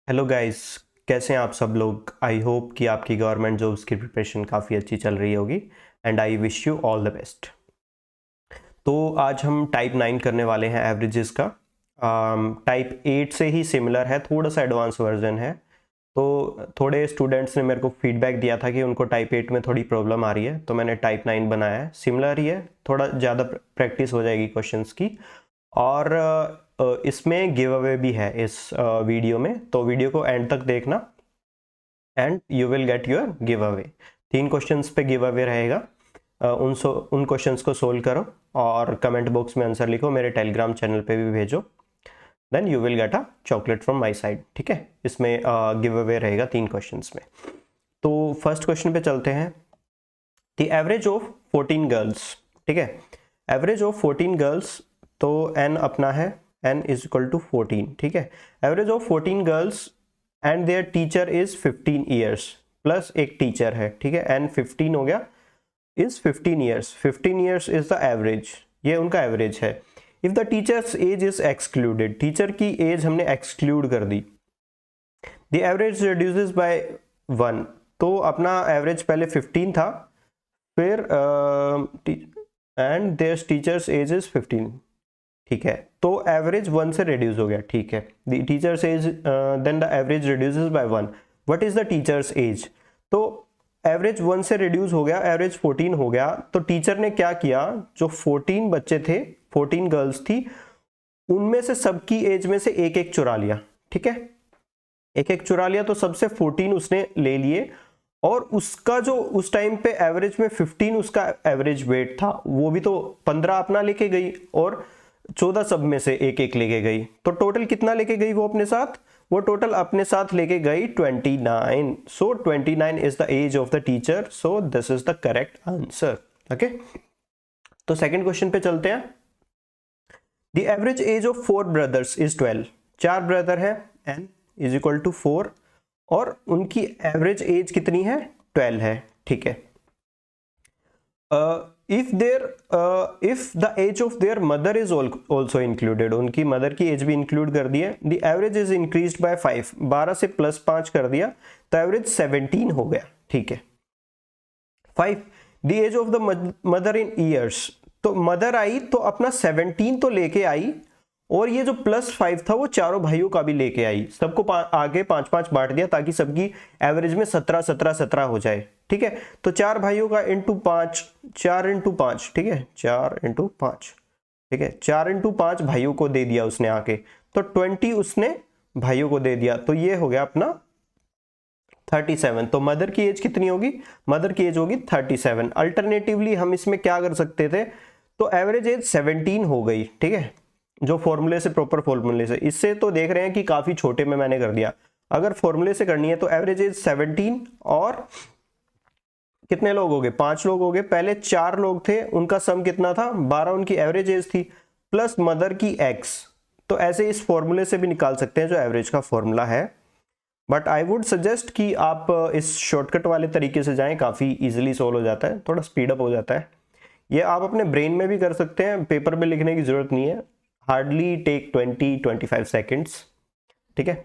Hello guys. कैसे हैं आप सब लोग। आई होप कि आपकी गवर्नमेंट जॉब्स की प्रिपरेशन काफ़ी अच्छी चल रही होगी and I wish you all the best. तो आज हम टाइप 9 करने वाले हैं एवरेजेस का। टाइप 8 से ही सिमिलर है, थोड़ा सा एडवांस वर्जन है। तो थोड़े स्टूडेंट्स ने मेरे को फीडबैक दिया था कि उनको टाइप 8 में थोड़ी प्रॉब्लम आ रही है, तो मैंने टाइप 9 बनाया है। सिमिलर ही है, थोड़ा ज़्यादा प्रैक्टिस हो जाएगी क्वेश्चंस की। और इसमें गिव अवे भी है इस वीडियो में, तो वीडियो को एंड तक देखना and you will get your give away. 3 questions पे गिव अवे रहेगा। उन क्वेश्चंस को सोल्व करो और कमेंट बॉक्स में आंसर लिखो, मेरे टेलीग्राम चैनल पे भी भेजो, then you will get a chocolate from my side. ठीक है, इसमें गिव अवे रहेगा 3 क्वेश्चंस में। तो फर्स्ट क्वेश्चन पे चलते हैं। The average of 14 girls. ठीक है, एवरेज ऑफ 14 गर्ल्स, तो n अपना है, n इज इक्वल टू 14। ठीक है, average of 14 girls and their teacher is 15 years plus एक टीचर है। ठीक है, n 15 हो गया, is 15 years. 15 years is the average, ये उनका एवरेज है। If the teacher's age is excluded, teacher की एज हमने एक्सक्लूड कर दी। द एवरेज रिड्यूसेस बाय 1, तो अपना एवरेज पहले 15 था, फिर and their teacher's age is 15। ठीक है, तो एवरेज 1 से रिड्यूस हो गया। ठीक है, the teacher's age, then the average reduces by 1। What is the teacher's age? तो एवरेज 1 से रिड्यूस हो गया, एवरेज 14 हो गया। तो टीचर ने क्या किया, जो 14 बच्चे थे, 14 गर्ल्स थी, उनमें से सबकी एज में से एक एक चुरा लिया। ठीक है, एक एक चुरा लिया, तो सबसे 14 उसने ले लिए, और उसका जो उस टाइम पे एवरेज में 15 उसका एवरेज वेट था, वो भी तो 15 अपना लेके गई और 14 सब में से एक एक लेके गई। तो टोटल कितना लेके गई वो अपने साथ? वो टोटल अपने साथ लेके गई 29। So 29 is the age of the teacher, so this is the correct answer. Okay, तो सेकंड क्वेश्चन पे चलते हैं। The average age of 4 brothers is 12। 4 brother है, n इज इक्वल टू 4, और उनकी एवरेज एज कितनी है? 12 है। ठीक है, if the age of their mother is also included, उनकी मदर की एज भी इंक्लूड कर दी है। The average is increased by 5, 12 से प्लस 5 कर दिया, तो एवरेज 17 हो गया। ठीक है, 5 the age of the mother in years, तो मदर आई तो अपना 17 तो लेके आई, और ये जो प्लस 5 था वो चारों भाइयों का भी लेके आई। सबको आगे 5-5 बांट दिया, ताकि सबकी एवरेज में 17 हो जाए। ठीक है, तो 4 भाइयों का इंटू 5, 4 इंटू 5। ठीक है, 4 इंटू 5। ठीक है, 4 इंटू 5 भाइयों को दे दिया उसने आके, तो 20 उसने भाइयों को दे दिया, तो ये हो गया अपना 37। तो मदर की एज कितनी होगी? मदर की एज होगी 37। अल्टरनेटिवली हम इसमें क्या कर सकते थे, तो एवरेज एज 17 हो गई। ठीक है, जो फॉर्मूले से, प्रॉपर फॉर्मूले से, इससे तो देख रहे हैं कि काफी छोटे में मैंने कर दिया। अगर फॉर्मूले से करनी है तो एवरेज एज 17, और कितने लोग हो गए? 5 लोग हो गए। पहले 4 लोग थे, उनका सम कितना था? 12 उनकी एवरेज एज थी, प्लस मदर की x। तो ऐसे इस फॉर्मूले से भी निकाल सकते हैं जो एवरेज का फॉर्मूला है, बट आई वुड सजेस्ट कि आप इस शॉर्टकट वाले तरीके से जाएं, काफी इजीली सोल्व हो जाता है, थोड़ा स्पीड अप हो जाता है। ये आप अपने ब्रेन में भी कर सकते हैं, पेपर पे लिखने की जरूरत नहीं है, हार्डली टेक 20-25 सेकेंड्स। ठीक है,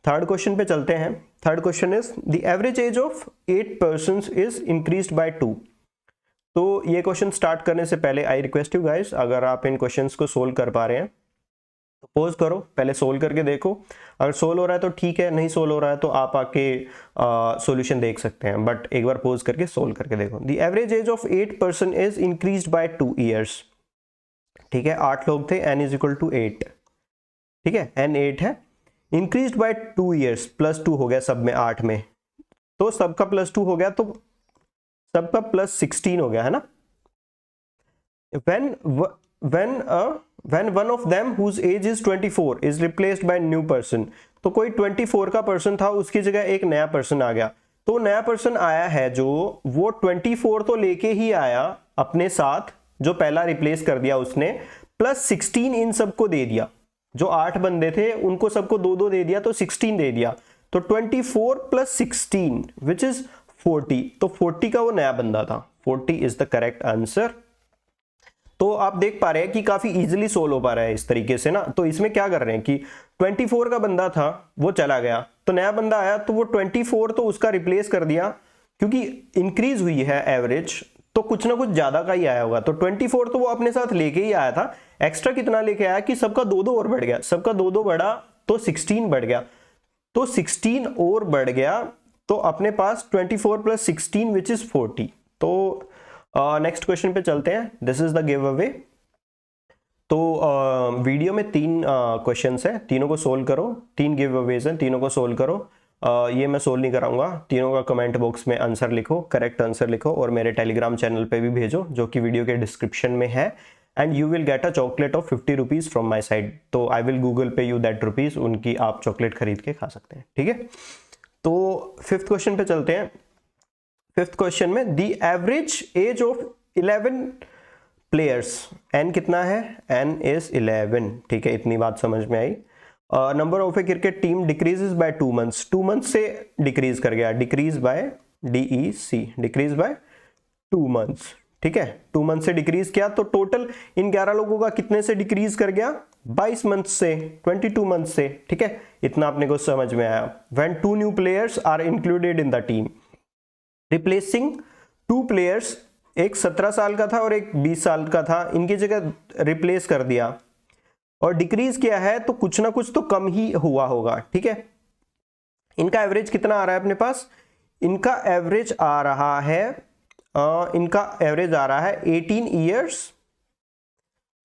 थर्ड क्वेश्चन पे चलते हैं। Third question is the average age of 8 persons is increased bye 2। तो ये क्वेश्चन स्टार्ट करने से पहले आई रिक्वेस्ट यू गाइस, अगर आप इन क्वेश्चंस को सोल्व कर पा रहे हैं तो पॉज करो, पहले सोल्व करके देखो। अगर सोल्व हो रहा है तो ठीक है, नहीं सोल्व हो रहा है तो आप आके सॉल्यूशन देख सकते हैं, बट एक बार पॉज करके सोल्व करके देखो। The average age of 8 person is increased bye 2 years. ठीक है, 8 लोग थे, n इज इक्वल टू 8। ठीक है, n 8 है, इंक्रीज्ड बाय 2 ईयर्स, प्लस 2 हो गया सब में, 8 में, तो सबका प्लस 2 हो गया, तो सबका प्लस 16 हो गया, है ना। when one of them whose age is 24 is replaced by new person, तो कोई 24 का पर्सन था, उसकी जगह एक नया पर्सन आ गया। तो नया पर्सन आया है जो, वो 24 तो लेके ही आया अपने साथ, जो पहला रिप्लेस कर दिया उसने, प्लस 16 इन सबको दे दिया। जो 8 बंदे थे उनको सबको 2-2 दे दिया, तो 16 दे दिया। तो 24 प्लस 16 विच इज 40, तो 40 का वो नया बंदा था। 40 इज द करेक्ट आंसर। तो आप देख पा रहे हैं कि काफी इजीली सोल्व हो पा रहा है इस तरीके से ना। तो इसमें क्या कर रहे हैं कि 24 का बंदा था, वो चला गया, तो नया बंदा आया तो वो 24 तो उसका रिप्लेस कर दिया, क्योंकि इंक्रीज हुई है एवरेज तो कुछ ना कुछ ज्यादा का ही आया होगा। तो 24 तो वो अपने साथ लेके ही आया था, एक्स्ट्रा कितना लेके आया कि सबका 2-2 और बढ़ गया, सबका 2-2 बढ़ा तो 16 बढ़ गया, तो 16 और बढ़ गया, तो अपने पास 24 + 16 विच इज 40। तो नेक्स्ट क्वेश्चन पे चलते हैं। This is the give away. तो वीडियो में 3 क्वेश्चंस हैं, तीनों को सोल्व करो, 3 गिव अवेज हैं, तीनों को सोल्व करो। ये मैं सोल्व नहीं कराऊंगा, तीनों का कमेंट बॉक्स में आंसर लिखो, करेक्ट आंसर लिखो और मेरे टेलीग्राम चैनल पे भी भेजो जो कि वीडियो के डिस्क्रिप्शन में है, and you will get a chocolate of 50 rupees from my side. तो आई विल गूगल पे यू दैट रुपीज, उनकी आप चॉकलेट खरीद के खा सकते हैं, ठीक है। तो 5th क्वेश्चन पे चलते हैं। 5th क्वेश्चन में the average age of 11 players, n कितना है, एन इज 11, ठीक है, इतनी बात समझ में आई। Number of a cricket team decreases by 2 months, 2 month से डिक्रीज कर गया, decrease by DEC, decrease by 2 months, ठीक है, 2 मंथ से डिक्रीज किया, तो टोटल इन 11 लोगों का कितने से डिक्रीज कर गया, 22 मंथ से, 22 मंथ से, ठीक है, इतना अपने को समझ में आया। When 2 new players are included in the team, replacing 2 players, एक 17 साल का था और एक 20 साल का था, इनकी जगह रिप्लेस कर दिया और डिक्रीज किया है, तो कुछ ना कुछ तो कम ही हुआ होगा, ठीक है। इनका एवरेज कितना आ रहा है अपने पास, इनका एवरेज आ रहा है 18 ईयर्स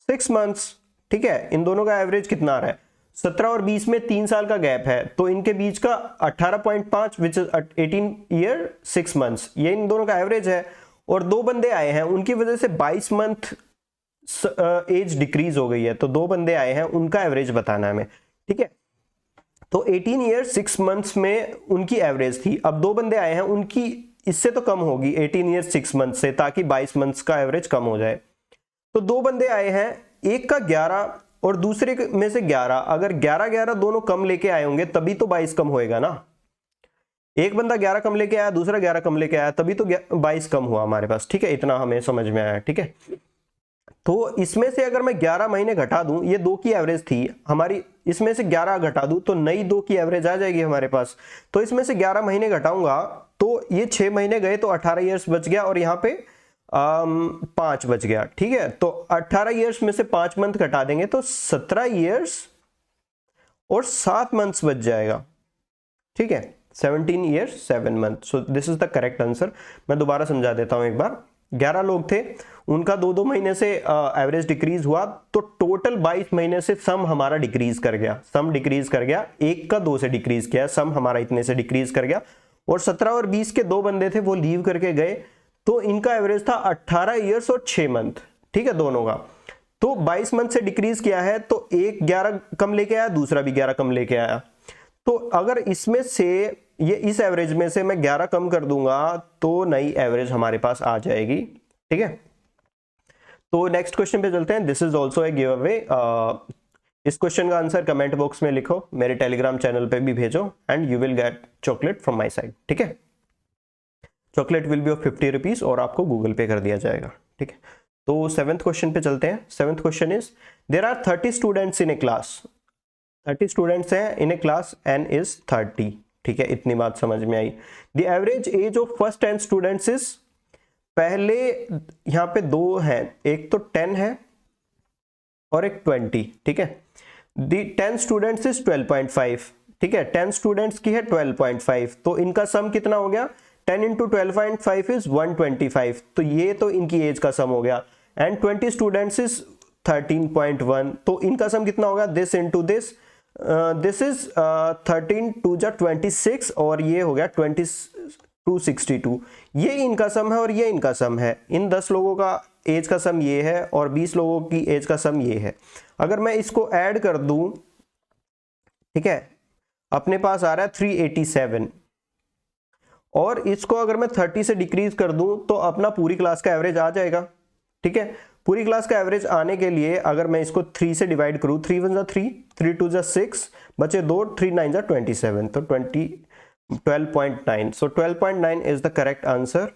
6 मंथ्स, ठीक है। इन दोनों का एवरेज कितना आ रहा है, 17 और 20 में 3 साल का गैप है, तो इनके बीच का 18.5 विच इज 18 ईयर 6 मंथ्स, ये इन दोनों का एवरेज है। और 2 बंदे आए हैं, उनकी वजह से 22 मंथ एज डिक्रीज हो गई है, तो 2 बंदे आए हैं, उनका एवरेज बताना है हमें, ठीक है। तो 18 ईयर 6 मंथ्स में उनकी एवरेज थी, अब 2 बंदे आए हैं, उनकी इससे तो कम होगी 18 ईयर 6 मंथ से, ताकि 22 मंथ्स का एवरेज कम हो जाए। तो 2 बंदे आए हैं, एक का 11 और दूसरे में से 11, अगर 11-11 दोनों कम लेके आए होंगे तभी तो 22 कम होएगा ना। एक बंदा 11 कम लेके आया, दूसरा 11 कम लेके आया, तभी तो 22 कम हुआ हमारे पास, ठीक है, इतना हमें समझ में आया, ठीक है। तो इसमें से अगर मैं 11 महीने घटा दूं, ये 2 की एवरेज थी हमारी, इसमें से 11 घटा दूं तो नई 2 की एवरेज आ जाएगी हमारे पास। तो इसमें से 11 महीने घटाऊंगा तो ये 6 महीने गए तो 18 ईयर्स बच गया, और यहाँ पे 5 बच गया, ठीक है। तो 18 ईयर्स में से 5 मंथ घटा देंगे तो 17 ईयर्स और 7 मंथ्स बच जाएगा, ठीक है, 17 years 7 month. So this is the correct answer. मैं दोबारा समझा देता हूं एक बार। 11 लोग थे, उनका 2-2 महीने से एवरेज डिक्रीज हुआ, तो टोटल 22 महीने से सम हमारा डिक्रीज कर गया, सम डिक्रीज कर गया, एक का 2 से डिक्रीज किया, सम हमारा इतने से डिक्रीज कर गया। और 17 और 20 के 2 बंदे थे, वो लीव करके गए, तो इनका एवरेज था 18 ईयर्स और 6 मंथ, ठीक है, दोनों का। तो 22 मंथ से डिक्रीज किया है, तो एक 11 कम लेके आया, दूसरा भी 11 कम लेके आया। तो अगर इसमें से ये इस एवरेज में से मैं 11 कम कर दूंगा तो नई एवरेज हमारे पास आ जाएगी, ठीक है। तो नेक्स्ट क्वेश्चन पे चलते हैं। This is also a give away. इस क्वेश्चन का आंसर कमेंट बॉक्स में लिखो, मेरे टेलीग्राम चैनल पे भी भेजो, and you will gate chocolate from my side, ठीक है। Chocolate will be of 50 rupees और आपको गूगल पे कर दिया जाएगा, ठीक है। तो 7th क्वेश्चन पे चलते हैं। 7th question is there are 30 students in a class, 30 students हैं in a class, n is 30, ठीक है, इतनी बात समझ में आई। The average age of first 10 students is, पहले यहां पे 2 हैं, एक तो 10 है और एक 20, ठीक है। द 10 स्टूडेंट्स इज 12.5, ठीक है, 10 स्टूडेंट्स की है 12.5, तो इनका सम कितना हो गया, 10 इंटू 12.5 इज 125, तो ये तो इनकी एज का सम हो गया। एंड 20 स्टूडेंट्स इज 13.1, तो इनका सम कितना होगा, this into this, this is 13 2 जा 26 और ये हो गया 262, ये इनका सम है और ये इनका सम है। इन 10 लोगों का एज का सम ये है और 20 लोगों की एज का सम ये है। अगर मैं इसको ऐड कर दूं, ठीक है, अपने पास आ रहा है 387, और इसको अगर मैं 30 से डिक्रीज कर दूं तो अपना पूरी क्लास का एवरेज आ जाएगा, ठीक है। पूरी क्लास का एवरेज आने के लिए अगर मैं इसको 3 से डिवाइड करूं, 3 1 जा 3, 3 2 जा 6, बचे 2, 3 9 जा 27, तो 12.9, सो 12.9 is the correct answer,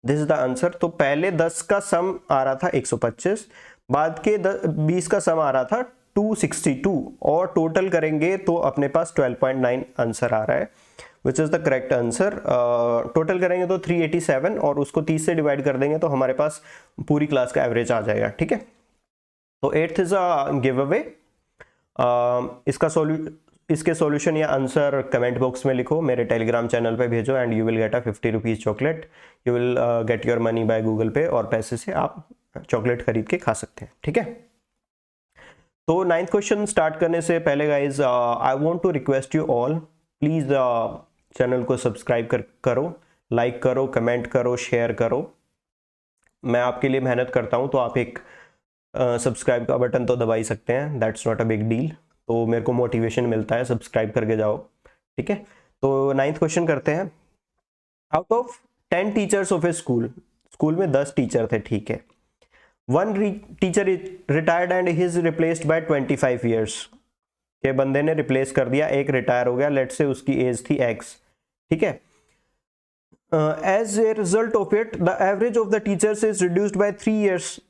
this is the answer. तो पहले 10 का सम आ रहा था 125, बाद के 20 का सम आ रहा था 262 और टोटल करेंगे तो अपने पास 12.9 आंसर आ रहा है, which is the correct answer. Total करेंगे तो 387 और उसको 30 से डिवाइड कर देंगे तो हमारे पास पूरी क्लास का एवरेज आ जाएगा। ठीक है, तो 8th is a give away. इसके सॉल्यूशन या आंसर कमेंट बॉक्स में लिखो, मेरे टेलीग्राम चैनल पे भेजो and you will get a 50 rupees chocolate. You will get your money by Google पे, और पैसे से आप चॉकलेट खरीद के खा सकते हैं। ठीक है, तो 9th क्वेश्चन स्टार्ट करने से पहले guys I want to request you all, please channel को सब्सक्राइब करो, लाइक करो, कमेंट करो, शेयर करो। मैं आपके लिए मेहनत करता हूं तो आप एक सब्सक्राइब का बटन तो दबा ही सकते हैं, that's not a big deal. तो मेरे को मोटिवेशन मिलता है, सब्सक्राइब करके जाओ। ठीक है, तो 9th क्वेश्चन करते हैं। Out of 10 teachers of A school में 10 टीचर थे। ठीक है, one teacher retired and he is replaced by 25 years के बंदे ने रिप्लेस कर दिया, एक रिटायर हो गया, लेट्स से उसकी एज थी एक्स। ठीक है, as a result of it the average of the teachers is reduced by 3 years.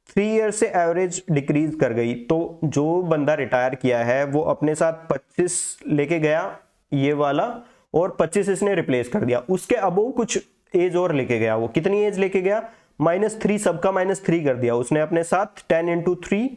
3 years से एवरेज डिक्रीज कर गई। तो जो बंदा रिटायर किया है वो अपने साथ 25 लेके गया ये वाला, और 25 इसने रिप्लेस कर दिया। उसके अबो कुछ एज और लेके गया। वो कितनी एज लेके गया? -3, सबका -3 कर दिया उसने अपने साथ। 10 × 3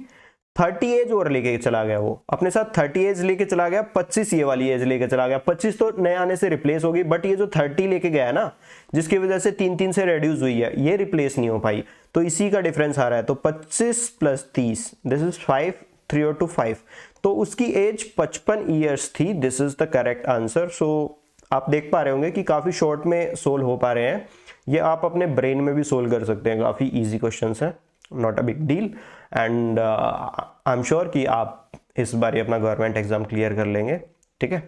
30 एज और लेके चला गया। वो अपने साथ 30 एज लेके चला गया, 25 ये वाली एज लेके चला गया। 25 तो नए आने से रिप्लेस होगी, बट ये जो 30 लेके गया है ना, जिसकी वजह से 3 से रेड्यूस हुई है, ये रिप्लेस नहीं हो पाई। तो इसी का डिफरेंस आ रहा है। तो 25 + 30 दिस इज 5, 3 और 2 5, तो उसकी एज 55 ईयर्स थी। This is the correct answer. So आप देख पा रहे होंगे कि काफी शॉर्ट में सोल्व हो पा रहे हैं। ये आप अपने ब्रेन में भी सोल्व कर सकते हैं, काफी इजी क्वेश्चंस हैं, not a big deal. And I am sure कि आप इस बार अपना गवर्नमेंट एग्जाम क्लियर कर लेंगे। ठीक है,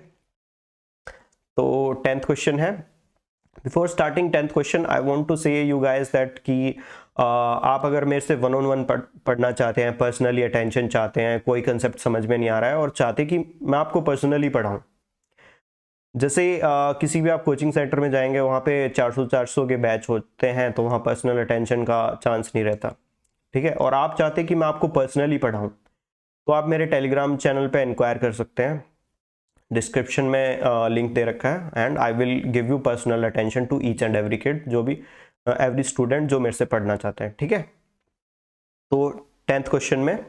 तो 10th क्वेश्चन है। Before starting 10th question I want to say you guys that कि आप अगर मेरे से 1-on-1 पढ़ना चाहते हैं, पर्सनली अटेंशन चाहते हैं, कोई कंसेप्ट समझ में नहीं आ रहा है और चाहते कि मैं आपको पर्सनली पढ़ाऊं, जैसे किसी भी आप कोचिंग सेंटर में जाएंगे, वहाँ पे 400 के बैच होते हैं, तो वहाँ पर्सनल अटेंशन का चांस नहीं रहता। ठीक है, और आप चाहते कि मैं आपको पर्सनली पढ़ाऊं, तो आप मेरे टेलीग्राम चैनल पे इंक्वायर कर सकते हैं। डिस्क्रिप्शन में लिंक दे रखा है, and I will give you personal attention to each and every kid, जो भी एवरी स्टूडेंट जो मेरे से पढ़ना चाहते हैं। ठीक है, तो 10th क्वेश्चन में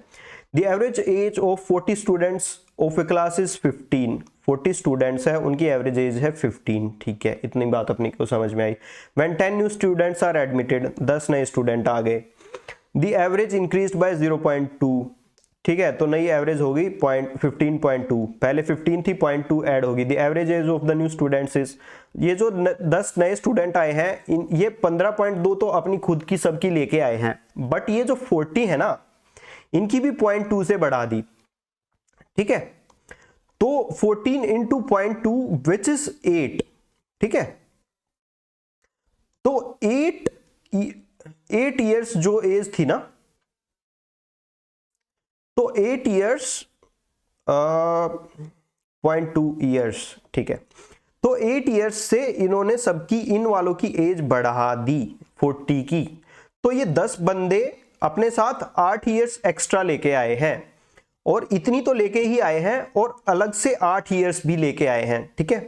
the average age of 40 students of A class is 15। 40 students है, उनकी एवरेज एज है 15। ठीक है, इतनी बात अपनी को समझ में आई। When 10 new students are admitted, 10 नए स्टूडेंट आ गए। The average increased by 0.2। ठीक है, तो नई एवरेज होगी 15.2, पहले 15 थी, 0.2 ऐड होगी। The average age of the new students is, ये जो 10 नए स्टूडेंट आए हैं, ये 15.2 तो अपनी खुद की सबकी लेके आए हैं, बट ये जो 40 है ना, इनकी भी 0.2 से बढ़ा दी। ठीक है, तो 14 × 0.2 विच इज 8। ठीक है, तो 8 ईयर्स जो एज थी ना, तो 8 ईयर्स 0.2 ईयर्स। ठीक है, तो 8 ईयर्स से इन्होंने सबकी, इन वालों की एज बढ़ा दी 40 की। तो ये 10 बंदे अपने साथ 8 ईयर्स एक्स्ट्रा लेके आए हैं, और इतनी तो लेके ही आए हैं, और अलग से 8 ईयर्स भी लेके आए हैं। ठीक है,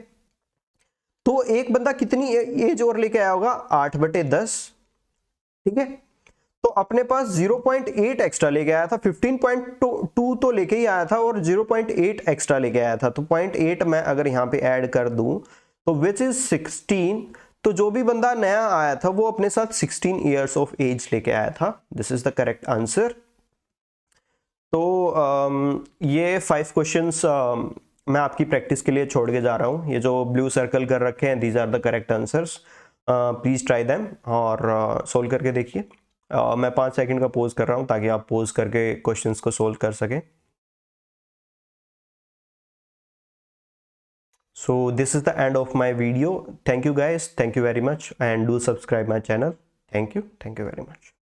तो एक बंदा कितनी एज और लेके आया होगा? 8/10। ठीक है, तो अपने पास 0.8 एक्स्ट्रा लेके आया था। 15.2 तो लेके ही आया था, और 0.8 एक्स्ट्रा लेके आया था। तो 0.8 मैं अगर यहां पे ऐड कर दूं तो विच इज 16। तो जो भी बंदा नया आया था वो अपने साथ 16 ईयर्स ऑफ एज लेके आया था। This is the correct answer. तो ये 5 क्वेश्चंस मैं आपकी प्रैक्टिस के लिए छोड़ के जा रहा हूँ। ये जो ब्लू सर्कल कर रखे हैं, these are the correct answers. Please try them और सोल्व करके देखिए। मैं 5 सेकंड का पोज कर रहा हूँ ताकि आप पोज करके क्वेश्चंस को सोल्व कर सकें। So this is the end of my video. Thank you guys. Thank you very much, and do subscribe my channel. Thank you very much.